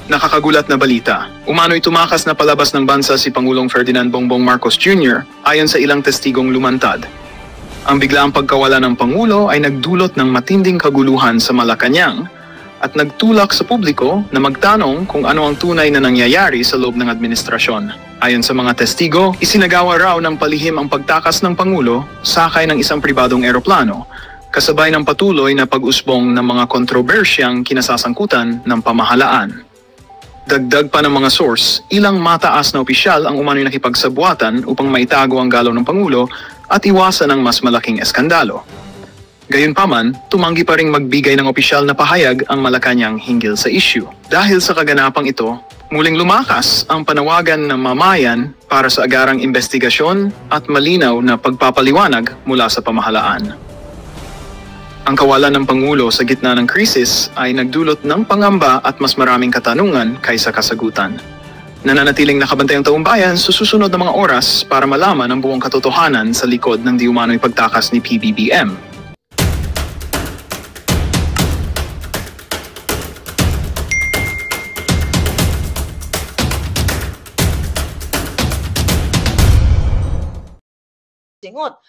Nakakagulat na balita. Umano'y tumakas na palabas ng bansa si Pangulong Ferdinand Bongbong Marcos Jr. ayon sa ilang testigong lumantad. Ang biglaang pagkawala ng Pangulo ay nagdulot ng matinding kaguluhan sa Malacanang at nagtulak sa publiko na magtanong kung ano ang tunay na nangyayari sa loob ng administrasyon. Ayon sa mga testigo, isinagawa raw ng palihim ang pagtakas ng Pangulo sakay ng isang pribadong eroplano, kasabay ng patuloy na pag-usbong ng mga kontrobersyang kinasasangkutan ng pamahalaan. Dagdag pa ng mga source, ilang mataas na opisyal ang umano'y nakipagsabwatan upang maitago ang galaw ng Pangulo at iwasan ang mas malaking eskandalo. Gayunpaman, tumanggi pa ring magbigay ng opisyal na pahayag ang Malacanang hinggil sa issue. Dahil sa kaganapang ito, muling lumakas ang panawagan ng mamayan para sa agarang investigasyon at malinaw na pagpapaliwanag mula sa pamahalaan. Ang kawalan ng Pangulo sa gitna ng krisis ay nagdulot ng pangamba at mas maraming katanungan kaysa kasagutan. Nananatiling nakabantay ang taong bayan sa susunod na mga oras para malaman ang buong katotohanan sa likod ng di umano'y pagtakas ni PBBM.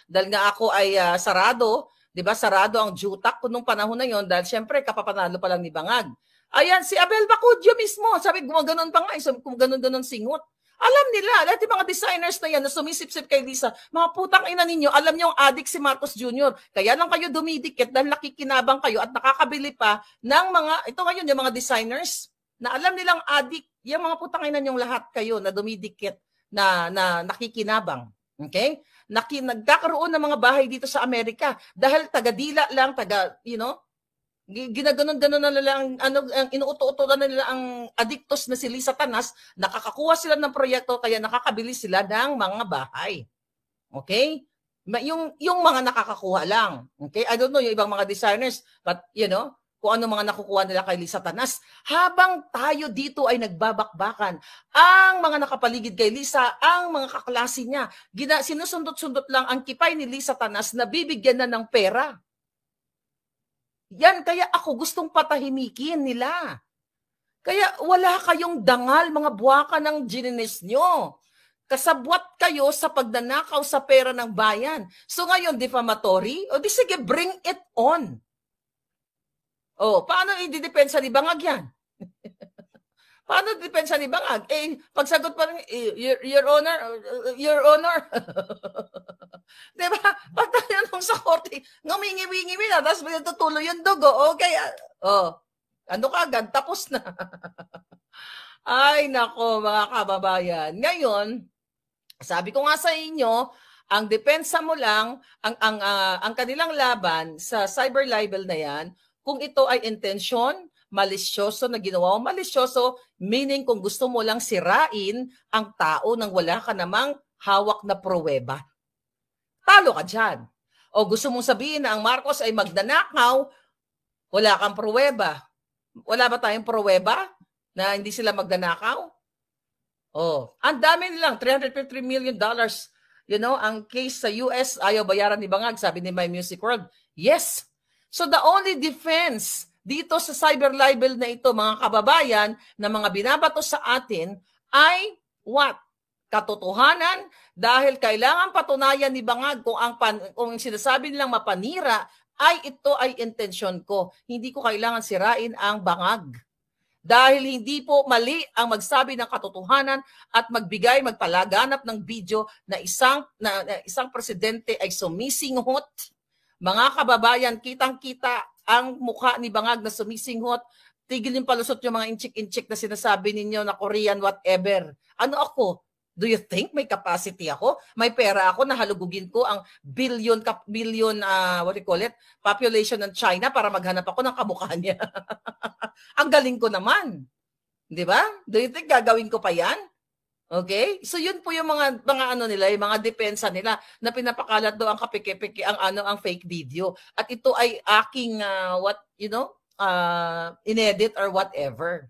Dahil nga ako ay sarado, 'di ba? Sarado ang jutak ko nung panahon na 'yon dahil syempre kapapanalo pa lang ni Bangag. Ayan si Abel Bacudio mismo, sabi gumaganon pa nga, kung ganon-ganon singot. Alam nila, lahat yung mga designers na yan na sumisip-sip kay Lisa, mga putang ina ninyo, alam niyo ang adik si Marcos Jr. Kaya lang kayo dumidikit dahil nakikinabang kayo at nakakabili pa ng mga, ito ngayon yung mga designers na alam nilang adik, yung mga putang ina ninyong lahat kayo na dumidikit na nakikinabang. Okay? Nagkakaroon ng mga bahay dito sa Amerika dahil taga-dila lang, ginaganon-ganon na nila ang inuuto-uto na nila ang adiktos na si Lisa Tanas, nakakakuha sila ng proyekto kaya nakakabili sila ng mga bahay. Okay? Yung mga nakakakuha lang. Okay? I don't know yung ibang mga designers, but kung ano mga nakukuha nila kay Lisa Tanas. Habang tayo dito ay nagbabakbakan, ang mga nakapaligid kay Lisa, ang mga kaklase niya, sinusundot-sundot lang ang kipay ni Lisa Tanas na bibigyan na ng pera. Yan, kaya ako gustong patahimikin nila. Kaya wala kayong dangal, mga buwaka ng gininis nyo. Kasabwat kayo sa pagdanakaw sa pera ng bayan. So ngayon, defamatory? O di sige, bring it on. O, paano i-depensa ni Bangag yan? Paano depensa ni Bangag? Pagsagot pa rin, Your Honor. Diba? Pagtanong sa korte, ngumingi-wingi na, tapos may tutuloy yung dugo. Okay, ano ka agad? Tapos na. Ay, nako, mga kababayan. Ngayon, sabi ko nga sa inyo, ang depensa mo lang, ang kanilang laban sa cyber libel na yan, kung ito ay intensyon, malisyoso na ginawa mo, malisyoso, meaning kung gusto mo lang sirain ang tao nang wala ka namang hawak na pruweba. Talo ka dyan. O gusto mong sabihin na ang Marcos ay magdanakaw, wala kang pruweba. Wala ba tayong pruweba na hindi sila magdanakaw? O, ang dami nilang, $353 million. Ang case sa US, ayaw bayaran ni Bangag, sabi ni My Music World. Yes. So the only defense dito sa cyber libel na ito, mga kababayan, na mga binabato sa atin ay what? Katotohanan, dahil kailangan patunayan ni Bangag kung sinasabi nilang mapanira ay ito ay intensyon ko. Hindi ko kailangan sirain ang Bangag. Dahil hindi po mali ang magsabi ng katotohanan at magpalaganap ng video na isang presidente ay sumisinghot. Mga kababayan, kitang-kita ang mukha ni Bangag na sumisinghot. Tigil yung palusot yung mga inchik-inchik na sinasabi ninyo na Korean whatever. Ano ako? Do you think may capacity ako? May pera ako na halugugin ko ang billion population ng China para maghanap ako ng kamukha niya. Ang galing ko naman. 'Di ba? Do you think gagawin ko pa 'yan? Okay? So yun po yung mga nila, yung mga depensa nila na pinapakalat do ang kapike-pike ang fake video. At ito ay aking inedit or whatever.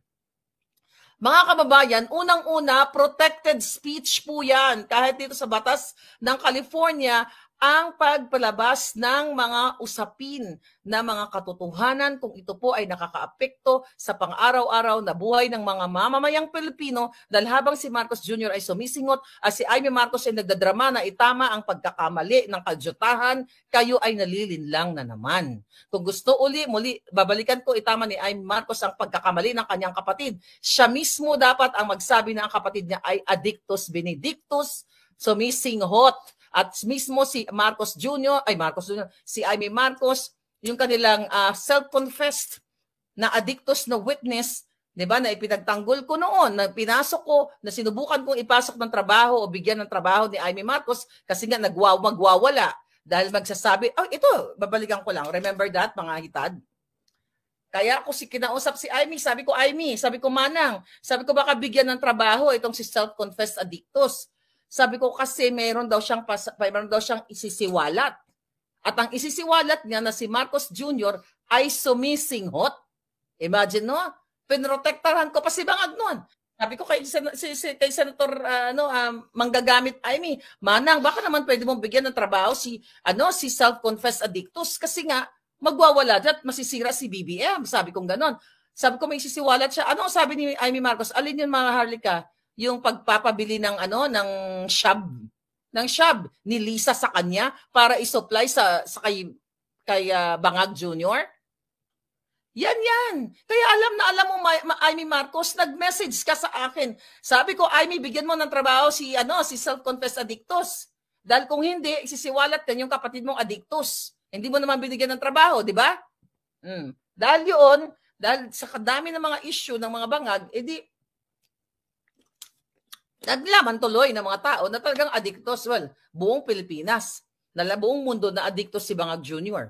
Mga kababayan, unang-una, protected speech po yan. Kahit dito sa batas ng California ang pagpalabas ng mga usapin na mga katotohanan kung ito po ay nakakaapekto sa pang-araw-araw na buhay ng mga mamamayang Pilipino dahil habang si Marcos Jr. ay sumisingot at si Amy Marcos ay nagdadrama na itama ang pagkakamali ng kadyutahan, kayo ay nalilinlang na naman. Kung gusto muli, babalikan ko itama ni Amy Marcos ang pagkakamali ng kanyang kapatid. Siya mismo dapat ang magsabi na ang kapatid niya ay addictus benedictus, sumisinghot. At mismo si si Amy Marcos, yung kanilang self-confessed na addictus na witness, 'di ba, na ipinagtanggol ko noon, na pinasok ko, na sinubukan kong ipasok ng trabaho o bigyan ng trabaho ni Amy Marcos kasi nga magwawala dahil magsasabi, ito, babalikan ko lang. Remember that, mga hitad? Kaya ako kinausap si Amy, sabi ko, Manang, sabi ko baka bigyan ng trabaho itong si self-confessed addictus. Sabi ko kasi meron daw siyang isisiwalat. At ang isisiwalat niya na si Marcos Jr. ay sumisinghot. Imagine, no? Pinrotektahan ko pa si Bangag noon. Sabi ko kay Senator Manggagamit Amy, Manang, baka naman pwede mong bigyan ng trabaho si self-confessed addictus kasi nga magwawala at masisira si BBM. Sabi kong ganon. Sabi ko may isisiwalat siya. Ano sabi ni Amy Marcos? Alin yun, mga Harlika? Yung pagpapabili ng shab ni Lisa sa kanya para i-supply sa kay Bangag Jr. Yan. Kaya alam mo, Amy Marcos, nag-message ka sa akin. Sabi ko, Amy, bigyan mo ng trabaho si self-confessed addictus. Dahil kung hindi, isisiwalat ka yung kapatid mong addictus. Hindi mo naman binigyan ng trabaho, di ba? Dahil sa kadami ng mga issue ng mga bangag, edi naglaman tuloy ng mga tao na talagang addictus. Well, buong Pilipinas, buong mundo na addictus si Bangag Jr.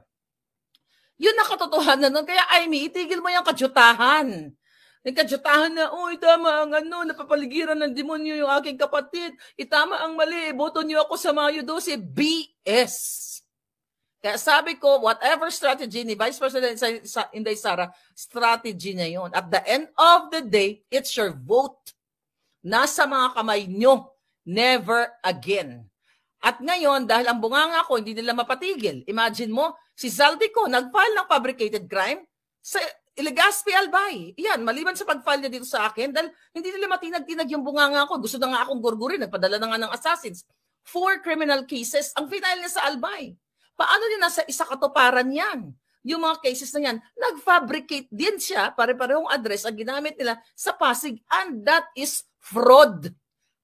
Yun na katotohanan nun. Kaya, Amy, itigil mo yung kadyutahan. Yung kadyutahan na, tama ang napapaligiran ng demonyo yung aking kapatid. Itama ang mali. Boto niyo ako sa Mayo 12. BS. Kaya sabi ko, whatever strategy ni Vice President Inday Sara, strategy na yun. At the end of the day, it's your vote. Nasa mga kamay nyo. Never again. At ngayon, dahil ang bunganga ko, hindi nila mapatigil. Imagine mo, si Zaldico nag-file ng fabricated crime sa Legazpi Albay. Yan, maliban sa pag-file niya dito sa akin, dahil hindi nila matinag-tinag yung bunganga ko. Gusto na nga akong gurgurin, nagpadala na nga ng assassins. 4 criminal cases ang final niya sa Albay. Paano din nasa isa katuparan yan? Yung mga cases na yan, nag-fabricate din siya, pare-parehong address ang ginamit nila sa Pasig, and that is fraud.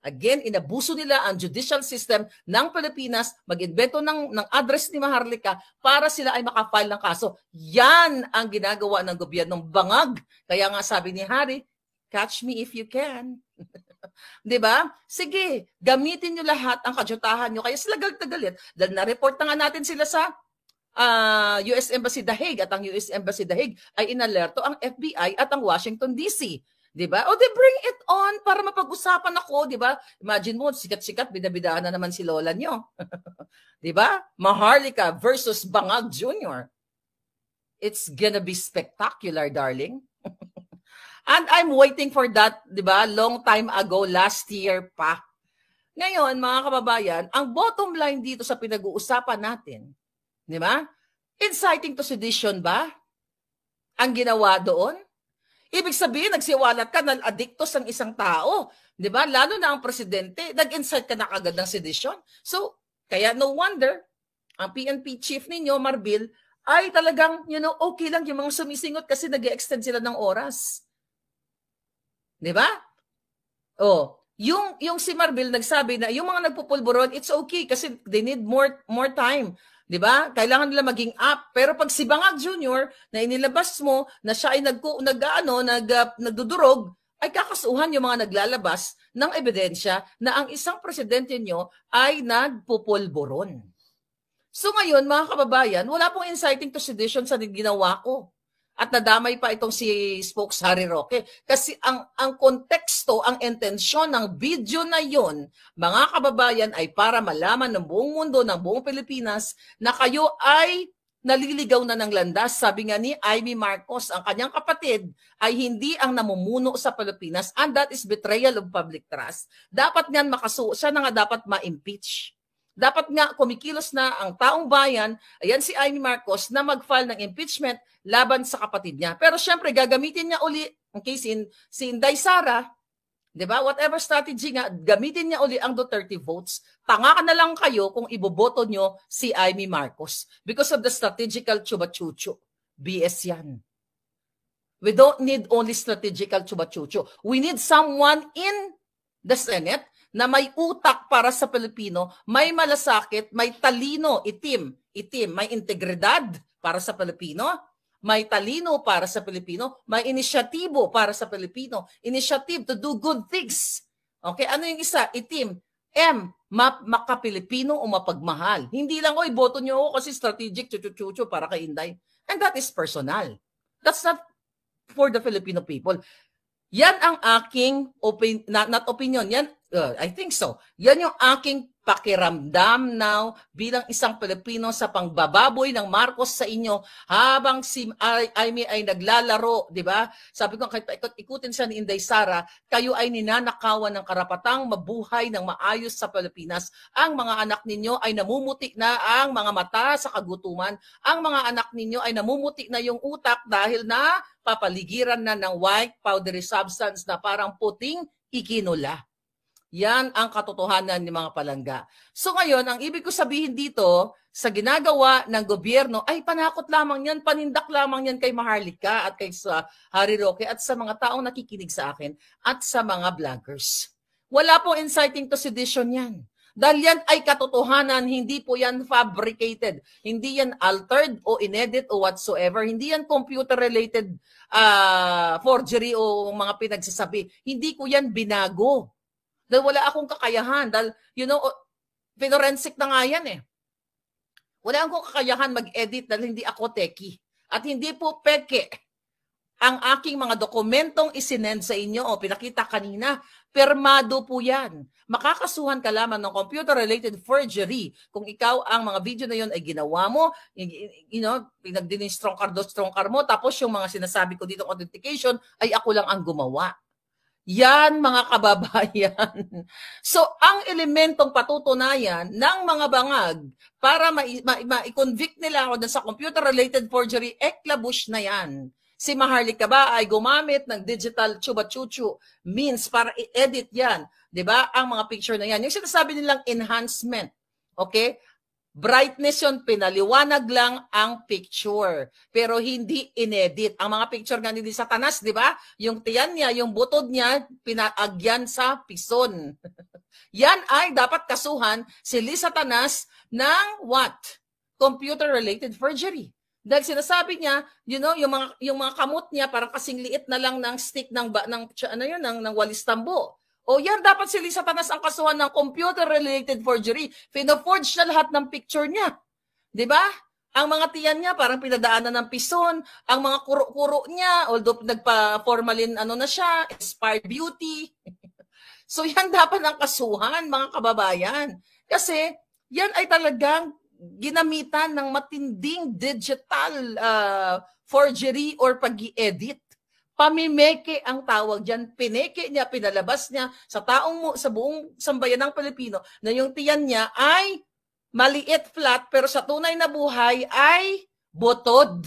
Again, inabuso nila ang judicial system ng Pilipinas, mag-invento ng address ni Maharlika para sila ay makafile ng kaso. Yan ang ginagawa ng gobyernong Bangag. Kaya nga sabi ni Harry, catch me if you can. Diba? Sige, gamitin nyo lahat ang kadyutahan nyo. Kaya sila galit. Dahil na-report na nga natin sila sa US Embassy The Hague, at ang US Embassy The Hague ay inalerto ang FBI at ang Washington DC. Diba? O, bring it on para mapag-usapan ako, diba? Imagine mo, sikat-sikat, bidabidaan na naman si Lola nyo. Diba? Maharlika versus Bangag Jr. It's gonna be spectacular, darling. And I'm waiting for that, diba? Long time ago, last year pa. Ngayon, mga kababayan, ang bottom line dito sa pinag-uusapan natin, diba? Inciting to sedition ba ang ginawa doon? Ibig sabihin, nagsiwalat ka na addictus ng isang tao. Di ba? Lalo na ang presidente, nag-incite ka na kagad ng sedition. So, kaya no wonder, ang PNP chief ninyo, Marbil, ay talagang, okay lang yung mga sumisingot kasi nag-extend sila ng oras. Di ba? Yung si Marbil nagsabi na yung mga nagpupulburon, it's okay kasi they need more time. Diba? Kailangan nila maging up. Pero pag si Bangag Jr. na inilabas mo na siya ay nagdudurog, ay kakasuhan yung mga naglalabas ng ebidensya na ang isang presidente nyo ay nagpupulburon. So ngayon, mga kababayan, wala pong inciting to sedition sa ginawa ko. At nadamay pa itong si Spokes Harry Roque. Kasi ang konteksto, ang intensyon ng video na yon, mga kababayan, ay para malaman ng buong mundo, ng buong Pilipinas, na kayo ay naliligaw na ng landas. Sabi nga ni Amy Marcos, ang kanyang kapatid ay hindi ang namumuno sa Pilipinas, and that is betrayal of public trust. Dapat niyan siya na nga dapat ma-impeach. Dapat nga kumikilos na ang taong bayan, ayan si Amy Marcos, na mag-file ng impeachment laban sa kapatid niya. Pero syempre, gagamitin niya uli, okay, si Inday Sara, di ba? Whatever strategy nga, gamitin niya uli ang Duterte votes. Tanga ka na lang kayo kung iboboto nyo si Amy Marcos because of the strategical chuba-chuchu. BS yan. We don't need only strategical chuba-chuchu. We need someone in the Senate na may utak para sa Pilipino, may malasakit, may talino, itim, may integridad para sa Pilipino, may talino para sa Pilipino, may inisyatibo para sa Pilipino, initiative to do good things. Okay, ano yung isa? Itim. M, makapilipino o mapagmahal. Hindi lang, oy, boto nyo ako kasi strategic, chuchu-chuchu para kay Inday. And that is personal. That's not for the Filipino people. Yan ang aking not opinion. Yan, I think so. Yan yung aking pakiramdam now bilang isang Pilipino sa pangbababoy ng Marcos sa inyo habang si Amy ay naglalaro, di ba? Sabi ko, kahit ikutin siya ni Inday Sara, kayo ay ninanakawan ng karapatang mabuhay ng maayos sa Pilipinas. Ang mga anak ninyo ay namumuti na ang mga mata sa kagutuman. Ang mga anak ninyo ay namumuti na yung utak dahil na papaligiran na ng white powdery substance na parang puting ikinula. Yan ang katotohanan ng mga palangga. So ngayon, ang ibig ko sabihin dito, sa ginagawa ng gobyerno, ay panakot lamang yan, panindak lamang yan kay Maharlika at kay Harry Roque at sa mga taong nakikinig sa akin at sa mga vloggers. Wala pong inciting to sedition yan. Dahil yan ay katotohanan, hindi po yan fabricated. Hindi yan altered o inedit o whatsoever. Hindi yan computer-related forgery o mga pinagsasabi. Hindi ko yan binago. Dahil wala akong kakayahan. Dahil, forensic na nga yan eh. Wala akong kakayahan mag-edit dahil hindi ako techie. At hindi po peke ang aking mga dokumentong isinend sa inyo o pinakita kanina. Permado po yan. Makakasuhan ka lamang ng computer-related forgery kung ikaw ang mga video na yon ay ginawa mo, pinagdinistrongkar mo, tapos yung mga sinasabi ko dito authentication ay ako lang ang gumawa. Yan, mga kababayan. So, ang elementong patutunayan ng mga bangag para ma-convict nila ako sa computer-related forgery, eklabush na yan. Si Maharlika ba ay gumamit ng digital chuba-chuchu means para i-edit yan. 'Di ba? Ang mga picture na yan. Yung sinasabi nilang enhancement. Okay? Brightness yun, pinaliwanag lang ang picture. Pero hindi inedit. Ang mga picture nga ni Satanas, di ba? Yung tiyan niya, yung butod niya, pinaagyan sa pison. Yan ay dapat kasuhan si Satanas ng what? Computer-related forgery. Dahil sinasabi niya, yung mga kamot niya parang kasing liit na lang ng stick ng walis tambo. O yan, dapat si Satanas ang kasuhan ng computer-related forgery. Pino-forge na lahat ng picture niya. Di ba? Ang mga tiyan niya parang pinadaanan ng pison. Ang mga kuro-kuro niya, although nagpa-formalin na siya, expired beauty. So yan dapat ang kasuhan, mga kababayan. Kasi yan ay talagang ginamitan ng matinding digital forgery or pag-i-edit. Pamimeke ang tawag dyan. Pineke niya, pinalabas niya sa buong sambayan ng Pilipino na yung tiyan niya ay maliit, flat, pero sa tunay na buhay ay botod.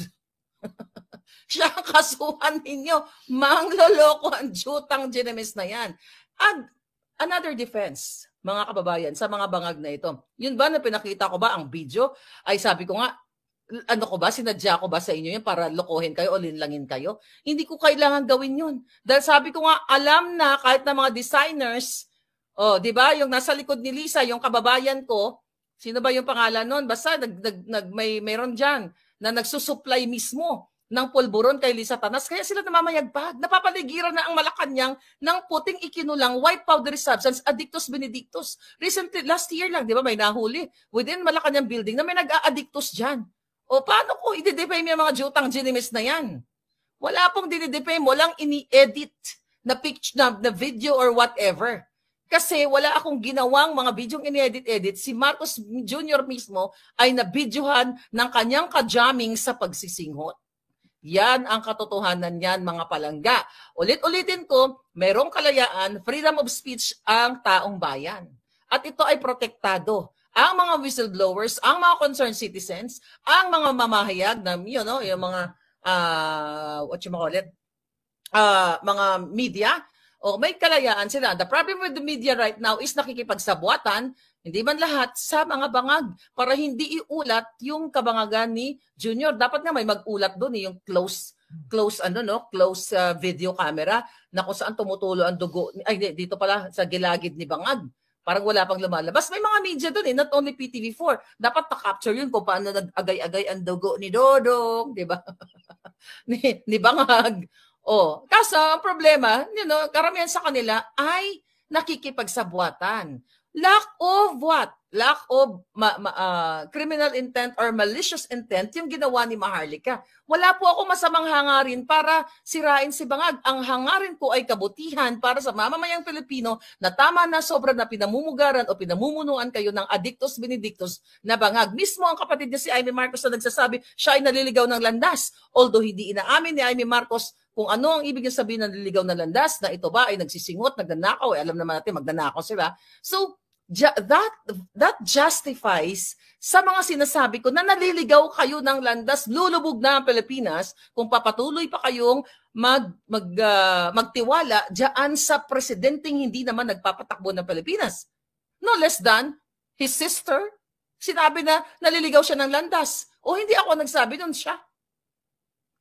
Siya ang kasuhan ninyo. Mangloloko ang jutang ginemis na yan. And another defense, mga kababayan, sa mga bangag na ito. Yun ba na pinakita ko ba ang video? Ay sabi ko nga, sinadya ko ba sa inyo yan para lokohin kayo o linlangin kayo? Hindi ko kailangan gawin yun. Dahil sabi ko nga, alam na kahit na mga designers, di ba, yung nasa likod ni Lisa, yung kababayan ko, sino ba yung pangalan nun? Basta mayroon dyan na nagsusupply mismo ng pulburon kay Satanas. Kaya sila namamayagpag. Napapaligiran na ang Malacanang ng puting ikinulang white powdery substance, Addictus benedictus. Recently, last year lang, di ba, may nahuli within Malacanang building na may nag-a-addictus dyan. O paano ko i-defame yung mga jutang ginimis na yan? Wala pong dinidefame, walang ini-edit na picture, na video or whatever. Kasi wala akong ginawang mga bidyong ini-edit-edit. Si Marcos Jr. mismo ay nabidyohan ng kanyang kajaming sa pagsisinghot. Yan ang katotohanan niyan, mga palangga. Ulit-ulitin ko, merong kalayaan, freedom of speech ang taong bayan. At ito ay protektado. ang mga whistleblowers, ang mga concerned citizens, ang mga mamahayag na, yung mga, mga media, may kalayaan sila. The problem with the media right now is nakikipagsabuatan, hindi man lahat, sa mga bangag para hindi iulat yung kabangagan ni Junior. Dapat nga may mag-ulat doon, yung close video camera na kung saan tumutulo ang dugo. Ay, dito pala sa gilagid ni bangag. Parang wala pang lumalabas. May mga media doon not only PTV4. Dapat na-capture yun kung paano nag-agay-agay ang dugo ni Dodong, di ba? ni bangag. Kaso ang problema, karamihan sa kanila ay nakikipagsabuatan. Lack of what? Lack of criminal intent or malicious intent yung ginawa ni Maharlika. Wala po ako masamang hangarin para sirain si Bangag. Ang hangarin ko ay kabutihan para sa mamamayang Pilipino na tama na sobra na pinamumugaran o pinamumunuan kayo ng addictus benedictus na Bangag. Mismo ang kapatid niya si Amy Marcos na nagsasabi siya ay naliligaw ng landas. Although hindi inaamin ni Amy Marcos kung ano ang ibig sabihin ng naliligaw na landas, na ito ba ay nagsisingot, nagnanakaw, alam naman natin magnanakaw sila. So, that justifies sa mga sinasabi ko na naliligaw kayo ng landas, lulubog na ang Pilipinas kung papatuloy pa kayong magtiwala diyan sa presidenteng hindi naman nagpapatakbo ng Pilipinas. No less than his sister. Sinabi na naliligaw siya ng landas. Hindi ako nagsabi nun, siya.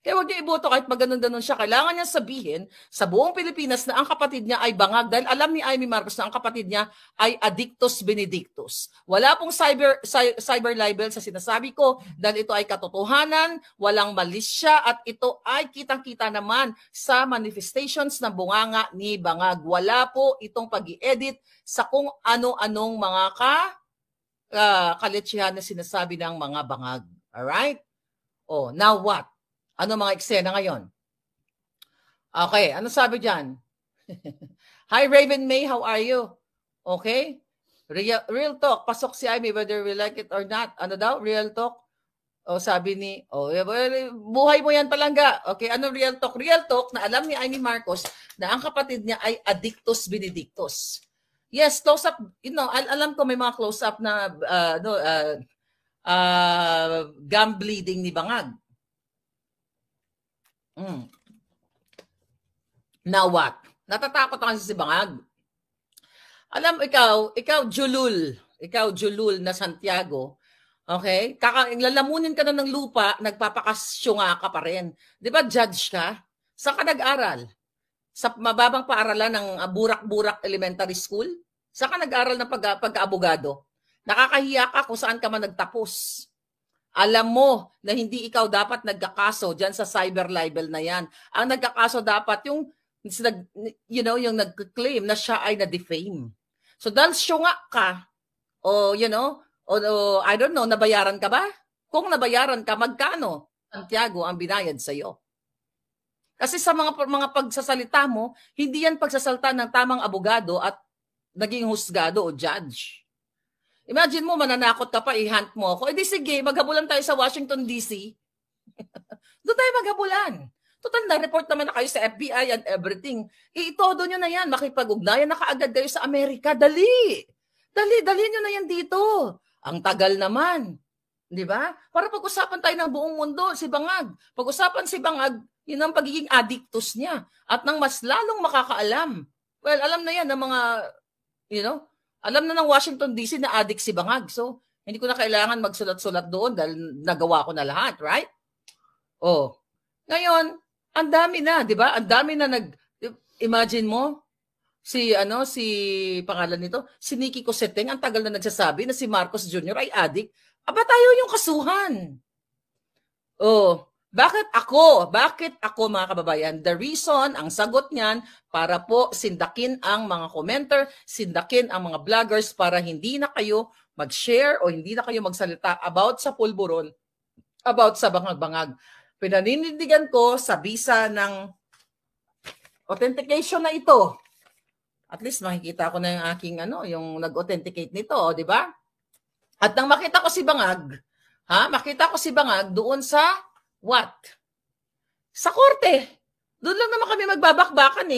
Kaya huwag niyo iboto kahit maganon-ganon siya. Kailangan niya sabihin sa buong Pilipinas na ang kapatid niya ay bangag dahil alam ni Amy Marcos na ang kapatid niya ay addictus benedictus. Wala pong cyber libel sa sinasabi ko dahil ito ay katotohanan, walang malisya at ito ay kitang-kita naman sa manifestations ng bunganga ni Bangag. Wala po itong pag-i-edit sa kung ano-anong mga kalitsyahan na sinasabi ng mga bangag. Alright? Now what? Ano mga eksena ngayon? Okay, ano sabi dyan? Hi Raven May, how are you? Okay? Real talk, pasok si Amy whether we like it or not. Ano daw? Real talk? Sabi ni, buhay mo yan palangga. Okay, ano real talk? Real talk na alam ni Amy Marcos na ang kapatid niya ay addictus benedictus. Yes, close up, alam ko may mga close up na gum bleeding ni Bangag. Now what? Natatakot ako si Bangag. Alam, ikaw Julul na Santiago, okay? Lalamunin ka na ng lupa, nagpapakasyunga ka pa rin. Di ba judge ka? Saan ka nag-aral? Sa mababang paaralan ng Burak-Burak Elementary School? Saan ka nag-aral ng pagka-abogado? Nakakahiya ka kung saan ka man nagtapos. Alam mo na hindi ikaw dapat nagkakaso dyan sa cyber libel na yan. Ang nagkakaso dapat yung nag-claim na siya ay na-defame. So dahil syunga ka, I don't know, nabayaran ka ba? Kung nabayaran ka, magkano, Santiago, ang binayad sa'yo? Kasi sa mga pagsasalita mo, hindi yan pagsasalita ng tamang abogado at naging husgado o judge. Imagine mo, mananakot ka pa, i-hunt mo ako. Sige, maghabulan tayo sa Washington, D.C. Doon tayo maghabulan. Total, na-report naman na kayo sa FBI and everything. Itodo nyo na yan. Makipag-ugnayan na kaagad kayo sa Amerika. Dali nyo na yan dito. Ang tagal naman. Di ba? Para pag-usapan tayo ng buong mundo, si Bangag. Pag-usapan si Bangag, yun ang pagiging addictus niya. At nang mas lalong makakaalam. Well, alam na yan ng mga, alam na ng Washington DC na addict si Bangag. So, hindi ko na kailangan magsulat-sulat doon dahil nagawa ko na lahat, right? Ngayon, ang dami na, 'di ba? Ang dami na imagine mo si pangalan nito, si Nikki Coseteng, ang tagal na nagsasabi na si Marcos Jr. ay addict. Aba tayo yung kasuhan. Bakit ako mga kababayan? The reason, ang sagot niyan, para po sindakin ang mga commenter, sindakin ang mga vloggers para hindi na kayo mag-share o hindi na kayo magsalita about sa pulburon, about sa bangag-bangag. Pinaninindigan ko sa bisa ng authentication na ito. At least makikita ko na yung aking yung nag-authenticate nito, di ba? At nang makita ko si Bangag, doon sa what? Sa korte. Doon lang naman kami magbabakbakan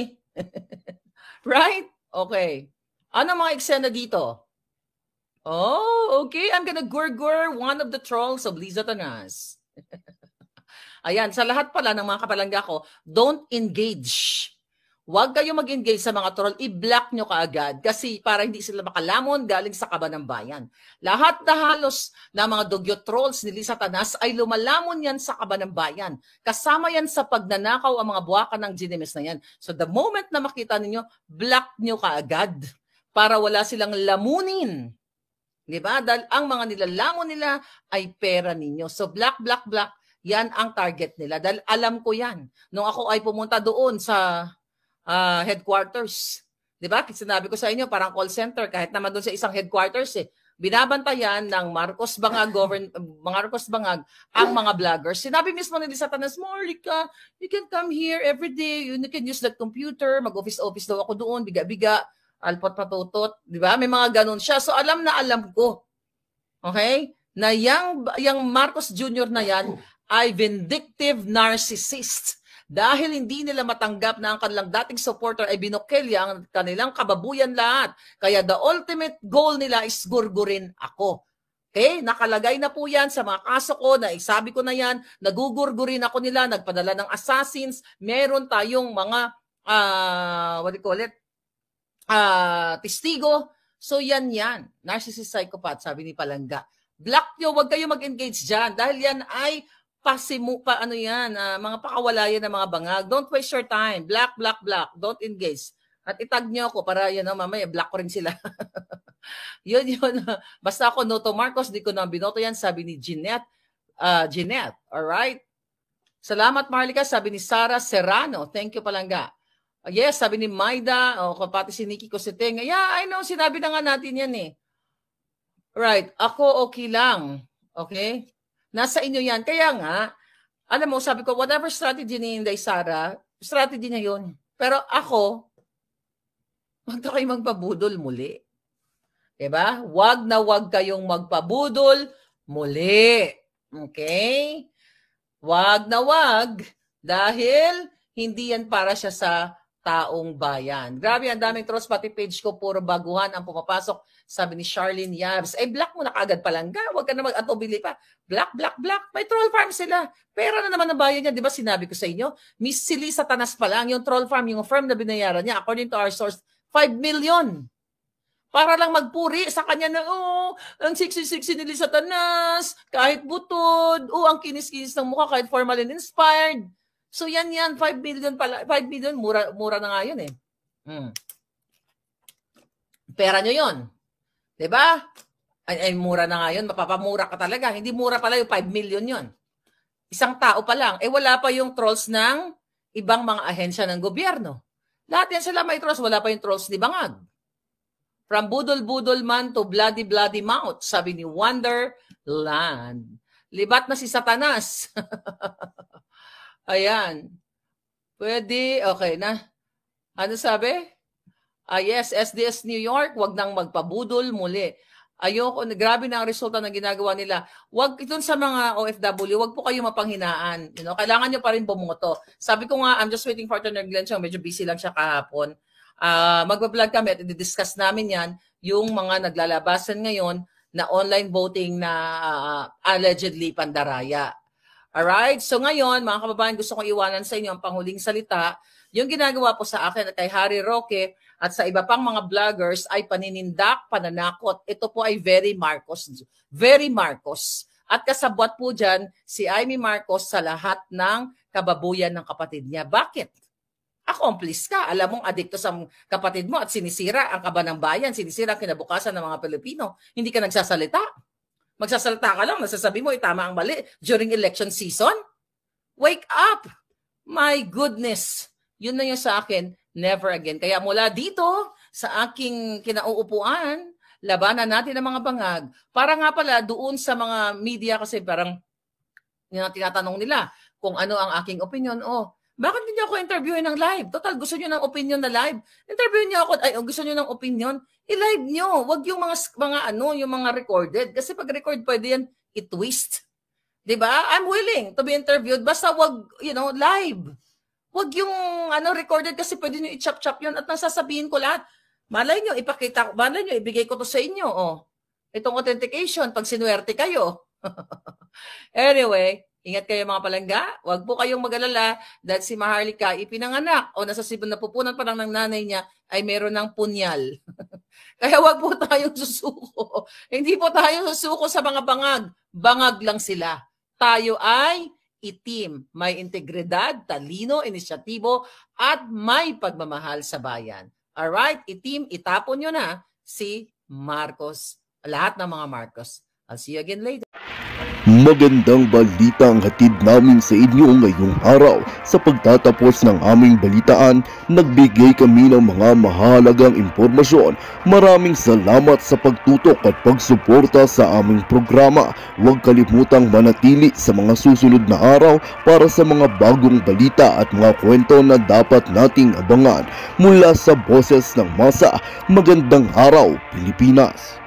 Right? Okay. Ano mga eksena dito? Oh, okay. I'm gonna gurgur one of the trolls of Liza Tanas. Ayan, sa lahat pala ng mga kapalangga ko, don't engage. Huwag kayo mag-engage sa mga troll. I-block nyo kaagad kasi para hindi sila makalamon galing sa kaba ng bayan. Lahat na halos na mga dugyo trolls ni Liza Tanas ay lumalamon yan sa kaba ng bayan. Kasama yan sa pagnanakaw ang mga buwakan ng GNMS na yan. So the moment na makita ninyo, block nyo kaagad para wala silang lamunin. Diba? Dahil ang mga nilalamon nila ay pera ninyo. So block, block, block. Yan ang target nila. Dahil alam ko yan. Nung ako ay pumunta doon sa headquarters. Diba? Sinabi ko sa inyo, parang call center. Kahit naman doon sa isang headquarters, binabantayan ng Marcos Bangag, Marcos Bangag ang mga vloggers. Sinabi mismo ni Liza Tanas, Marlica, you can come here every day. You can use the computer. Mag-office-office daw ako doon. Biga-biga. Alpot patutot. Diba? May mga ganun siya. So alam na alam ko. Okay? Na yung Marcos Jr. na yan ay vindictive narcissist. Dahil hindi nila matanggap na ang kanilang dating supporter ay binokilya ang kanilang kababuyan lahat. Kaya the ultimate goal nila is gurgurin ako. Okay? Nakalagay na po yan sa mga kaso ko, na isabi ko na yan, nagugurgurin ako nila, nagpadala ng assassins, meron tayong mga, what do you call it? Testigo. So yan. Narcissist psychopath, sabi ni Palangga. Block nyo, huwag kayo mag-engage dyan dahil yan ay mga pakawalayan ng mga bangag. Don't waste your time. Block, block, block. Don't engage. At itag nyo ako para mamaya block ko rin sila. yun. Basta ako Noto Marcos, di ko na binoto yan, sabi ni Jeanette. Alright? Salamat Marlica, sabi ni Sarah Serrano. Thank you Palangga. Yes, sabi ni Maida, pati si Nikki Cositeng. Yeah, I know, sinabi na nga natin yan eh. Right, ako okay lang. Okay? Nasa inyo yan. Kaya nga, alam mo, sabi ko, whatever strategy ni Inday Sara, strategy niya yun. Pero ako, wag na kayong magpabudol muli. Diba? Wag na wag kayong magpabudol muli. Okay? Wag na wag dahil hindi yan para siya sa taong bayan. Grabe, ang daming trolls, pati page ko, puro baguhan ang pumapasok. Sabi ni Charlene Yabs, block mo na kagad Palangga. Huwag ka na mag-atubili pa. Block, block, block. May troll farm sila. Pera na naman ang bayan niya. Di ba sinabi ko sa inyo? Miss Liza Tanas pa lang, yung troll farm, yung firm na binayaran niya, according to our source, 5 million. Para lang magpuri sa kanya na, ang sexy-sexy ni Liza Tanas, kahit butod, ang kinis-kinis ng mukha, kahit formalin inspired. So yan, 5 million pala. 5 million, mura na nga yun eh. Pera nyo yun. Diba? Ay, mura na nga yun. Mapapamura ka talaga. Hindi mura pala yung 5 million yun. Isang tao pa lang. Wala pa yung trolls ng ibang mga ahensya ng gobyerno. Lahat yan sila may trolls. Wala pa yung trolls ni Bangag. From budol-budol man to bloody-bloody mouth, sabi ni Wonderland. Libat na si Satanas. Ayan. Pwede. Okay na. Ano sabi? Yes, SDS New York, wag nang magpabudol muli. Ayoko, grabe na ang resulta ng ginagawa nila. Wag itong sa mga OFW, wag po kayo mapanghinaan. Kailangan nyo pa rin bumoto. Sabi ko nga, I'm just waiting for Attorney Glenn siya. Medyo busy lang siya kahapon. Magbablog kami at i-discuss namin yan, yung mga naglalabasan ngayon na online voting na allegedly pandaraya. Alright? So ngayon, mga kababayan, gusto kong iwanan sa inyo ang panghuling salita. Yung ginagawa po sa akin at kay Harry Roque at sa iba pang mga vloggers ay paninindak, pananakot. Ito po ay very Marcos. Very Marcos. At kasabwat po dyan si Amy Marcos sa lahat ng kababuyan ng kapatid niya. Bakit? Accomplice ka. Alam mong adikto sa kapatid mo at sinisira ang kaba ng bayan, sinisira ang kinabukasan ng mga Pilipino. Hindi ka nagsasalita. Magsasalita ka lang, nasasabi mo, tama ang mali during election season. Wake up! My goodness! Yun na yung sa akin, never again. Kaya mula dito, sa aking kinauupuan, labanan natin ang mga bangag. Para nga pala, doon sa mga media, kasi parang tinatanong nila kung ano ang aking opinion. Bakit hindi ako interviewin ng live? Total, gusto nyo ng opinion na live? Interviewin nyo ako, gusto nyo ng opinion? I-live nyo. Wag yung yung mga recorded. Kasi pag record, pwede yan i-twist. Diba? I'm willing to be interviewed. Basta wag, live. Wag yung recorded kasi pwede nyo i-chop-chop yun at nasasabihin ko lahat. Malay nyo, ibigay ko to sa inyo. itong authentication pag sinuwerte kayo. Anyway, ingat kayo mga palangga. Huwag po kayong mag-alala dahil si Maharlika ipinanganak o nasa napupunan pa lang ng nanay niya ay meron ng punyal. Kaya huwag po tayong susuko. Hindi po tayo susuko sa mga bangag. Bangag lang sila. Tayo ay itim, may integridad, talino, inisyatibo, at may pagmamahal sa bayan. Alright, itim, itapon nyo na si Marcos, lahat ng mga Marcos. I'll see you again later. Magandang balita ang hatid namin sa inyo ngayong araw. Sa pagtatapos ng aming balitaan, nagbigay kami ng mga mahalagang impormasyon. Maraming salamat sa pagtutok at pagsuporta sa aming programa. Huwag kalimutang manatili sa mga susunod na araw para sa mga bagong balita at mga kwento na dapat nating abangan. Mula sa Boses ng Masa, magandang araw Pilipinas!